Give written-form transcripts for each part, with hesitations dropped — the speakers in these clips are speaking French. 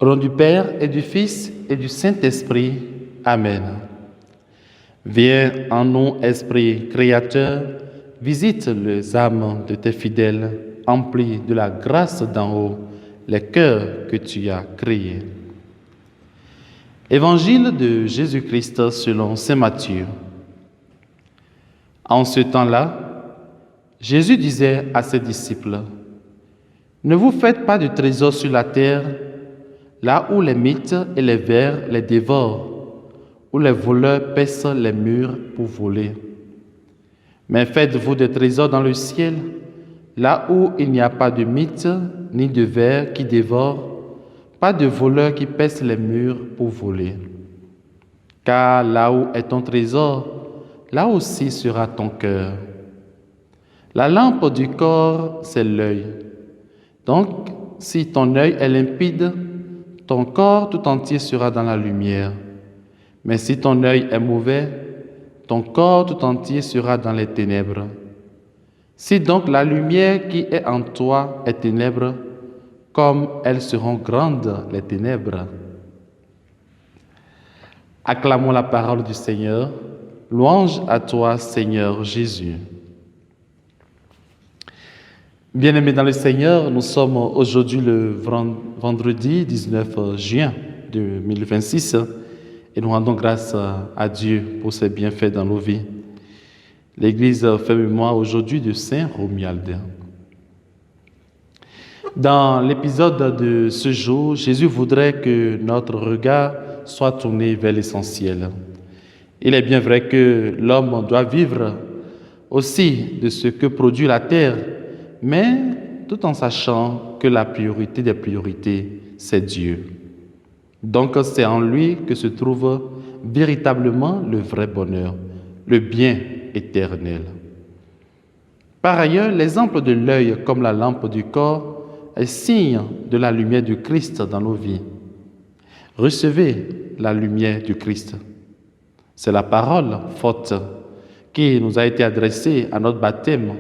Au nom du Père et du Fils et du Saint-Esprit. Amen. Viens en nous, Esprit créateur, visite les âmes de tes fidèles, emplis de la grâce d'en haut, les cœurs que tu as créés. Évangile de Jésus-Christ selon saint Matthieu. En ce temps-là, Jésus disait à ses disciples, « Ne vous faites pas de trésor sur la terre, là où les mythes et les vers les dévorent, où les voleurs percent les murs pour voler. Mais faites-vous des trésors dans le ciel, là où il n'y a pas de mythes ni de vers qui dévorent, pas de voleurs qui percent les murs pour voler. Car là où est ton trésor, là aussi sera ton cœur. La lampe du corps, c'est l'œil. Donc, si ton œil est limpide, ton corps tout entier sera dans la lumière. Mais si ton œil est mauvais, ton corps tout entier sera dans les ténèbres. Si donc la lumière qui est en toi est ténèbres, comme elles seront grandes les ténèbres. Acclamons la parole du Seigneur. Louange à toi, Seigneur Jésus. Bien-aimés dans le Seigneur, nous sommes aujourd'hui le vendredi 19 juin 2026 et nous rendons grâce à Dieu pour ses bienfaits dans nos vies. L'Église fait mémoire aujourd'hui de Saint Romuald. Dans l'épisode de ce jour, Jésus voudrait que notre regard soit tourné vers l'essentiel. Il est bien vrai que l'homme doit vivre aussi de ce que produit la terre, mais tout en sachant que la priorité des priorités, c'est Dieu. Donc c'est en lui que se trouve véritablement le vrai bonheur, le bien éternel. Par ailleurs, l'exemple de l'œil comme la lampe du corps est signe de la lumière du Christ dans nos vies. Recevez la lumière du Christ. C'est la parole forte qui nous a été adressée à notre baptême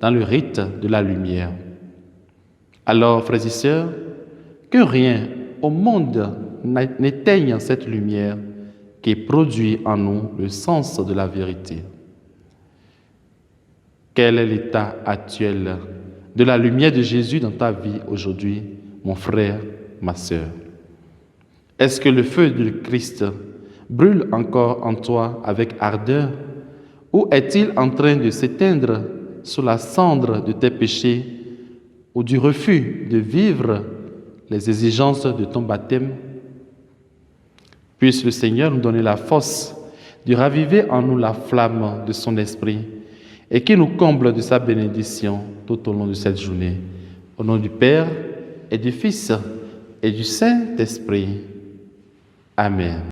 dans le rite de la lumière. Alors, frères et sœurs, que rien au monde n'éteigne cette lumière qui produit en nous le sens de la vérité. Quel est l'état actuel de la lumière de Jésus dans ta vie aujourd'hui, mon frère, ma sœur? Est-ce que le feu du Christ brûle encore en toi avec ardeur, ou est-il en train de s'éteindre sous la cendre de tes péchés ou du refus de vivre les exigences de ton baptême? Puisse le Seigneur nous donner la force de raviver en nous la flamme de son esprit et qu'il nous comble de sa bénédiction tout au long de cette journée. Au nom du Père et du Fils et du Saint-Esprit. Amen.